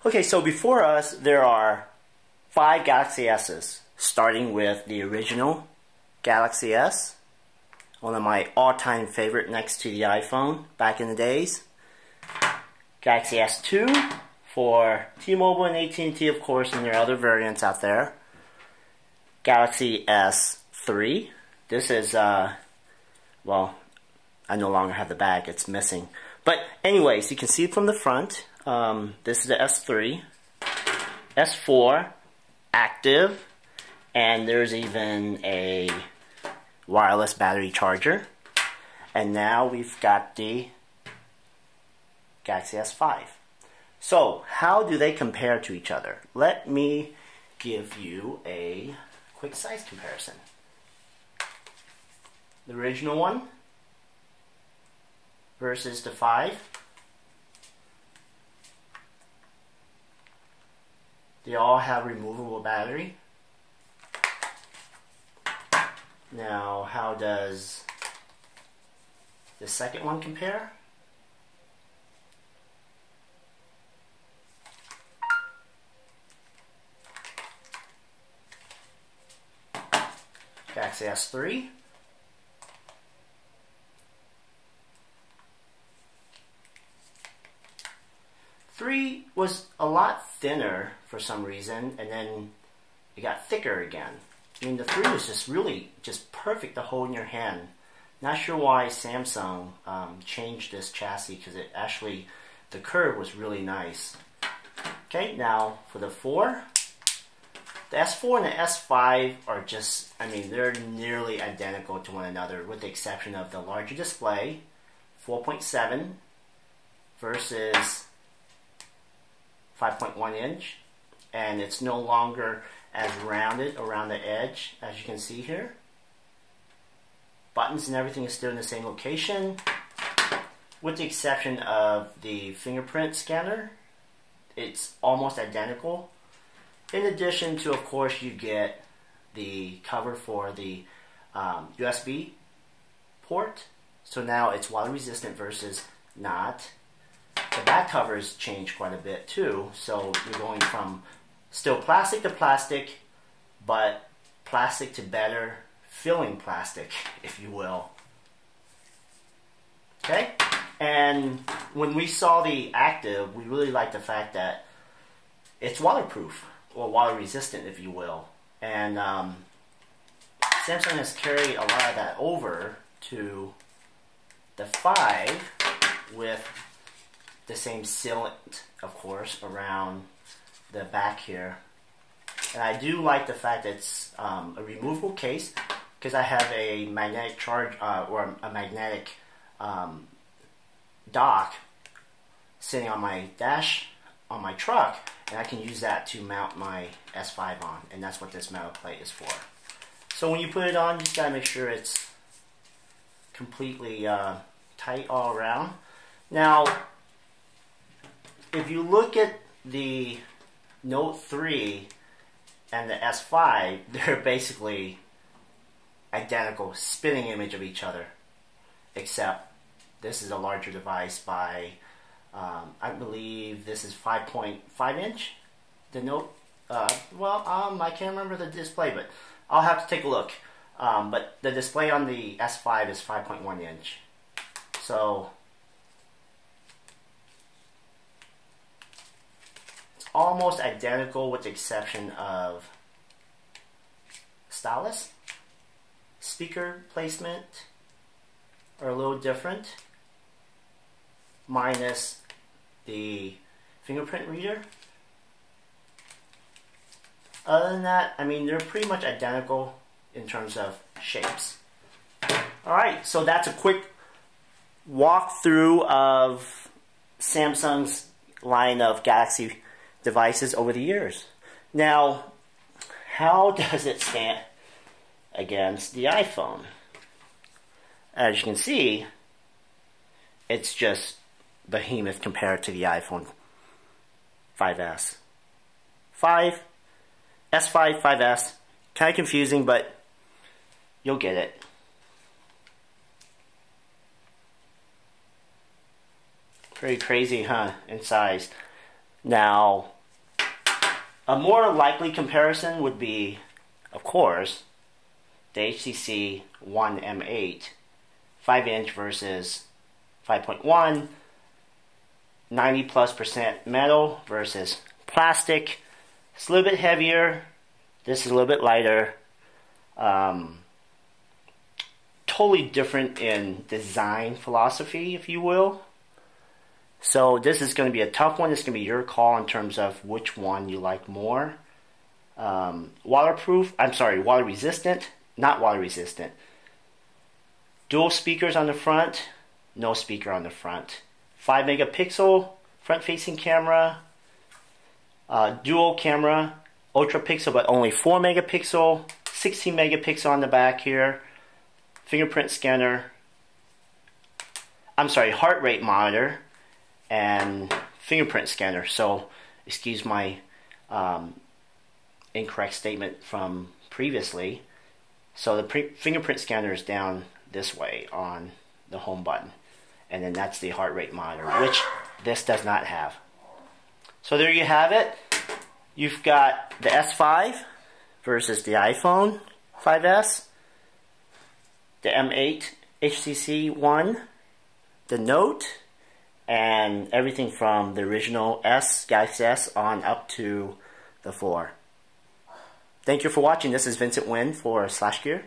Okay, so before us, there are 5 Galaxy S's, starting with the original Galaxy S, one of my all-time favorite next to the iPhone back in the days. Galaxy S2 for T-Mobile and AT&T, of course, and there are other variants out there. Galaxy S3. This is, well, I no longer have the bag, it's missing. But anyways, you can see it from the front. This is the S3, S4, active, and there's even a wireless battery charger. And now we've got the Galaxy S5. So, how do they compare to each other? Let me give you a quick size comparison. The original one versus the 5. They all have removable battery. Now, how does the second one compare? Galaxy S3. Three was a lot thinner for some reason, and then it got thicker again. I mean, the 3 was just really just perfect to hold in your hand. Not sure why Samsung changed this chassis, because it actually, the curve was really nice. Okay, now for the 4. The S4 and the S5 are just, I mean, they're nearly identical to one another, with the exception of the larger display, 4.7 versus 5.1 inch, and it's no longer as rounded around the edge as you can see here. Buttons and everything is still in the same location, with the exception of the fingerprint scanner. It's almost identical. In addition to, of course, you get the cover for the USB port. So now it's water resistant versus not. The back covers change quite a bit too, so you're going from still plastic to plastic, but plastic to better filling plastic, if you will. Okay? And when we saw the active, we really liked the fact that it's waterproof, or water resistant, if you will. And Samsung has carried a lot of that over to the 5 with the same sealant, of course, around the back here. And I do like the fact that it's a removable case, because I have a magnetic charge or a magnetic dock sitting on my dash on my truck, and I can use that to mount my S5 on, and that's what this metal plate is for. So when you put it on, you just gotta make sure it's completely tight all around. Now, if you look at the Note 3 and the S5, they're basically identical, spitting image of each other, except this is a larger device by, I believe this is 5.5 inch, the Note, I can't remember the display, but I'll have to take a look. But the display on the S5 is 5.1 inch. So, almost identical with the exception of stylus. Speaker placement are a little different, minus the fingerprint reader. Other than that, I mean, they're pretty much identical in terms of shapes. Alright, so that's a quick walkthrough of Samsung's line of Galaxy devices over the years. Now, how does it stand against the iPhone? As you can see, it's just behemoth compared to the iPhone 5S. S5, 5S, kind of confusing, but you'll get it. Pretty crazy, huh, in size. Now, A more likely comparison would be, of course, the HTC One M8, 5-inch versus 5.1, 90+% metal versus plastic. It's a little bit heavier. This is a little bit lighter. Totally different in design philosophy, if you will. So this is going to be a tough one. It's going to be your call in terms of which one you like more. Water resistant, not water resistant. Dual speakers on the front, no speaker on the front. 5 megapixel front facing camera. Dual camera, ultra pixel but only 4 megapixel. 16 megapixel on the back here. Fingerprint scanner. Heart rate monitor. And fingerprint scanner. So, excuse my incorrect statement from previously. So the fingerprint scanner is down this way on the home button. And then that's the heart rate monitor, which this does not have. So there you have it. You've got the S5 versus the iPhone 5S, the M8 HTC One, the Note, and everything from the original Galaxy S on up to the 4. Thank you for watching. This is Vincent Nguyen for Slash Gear.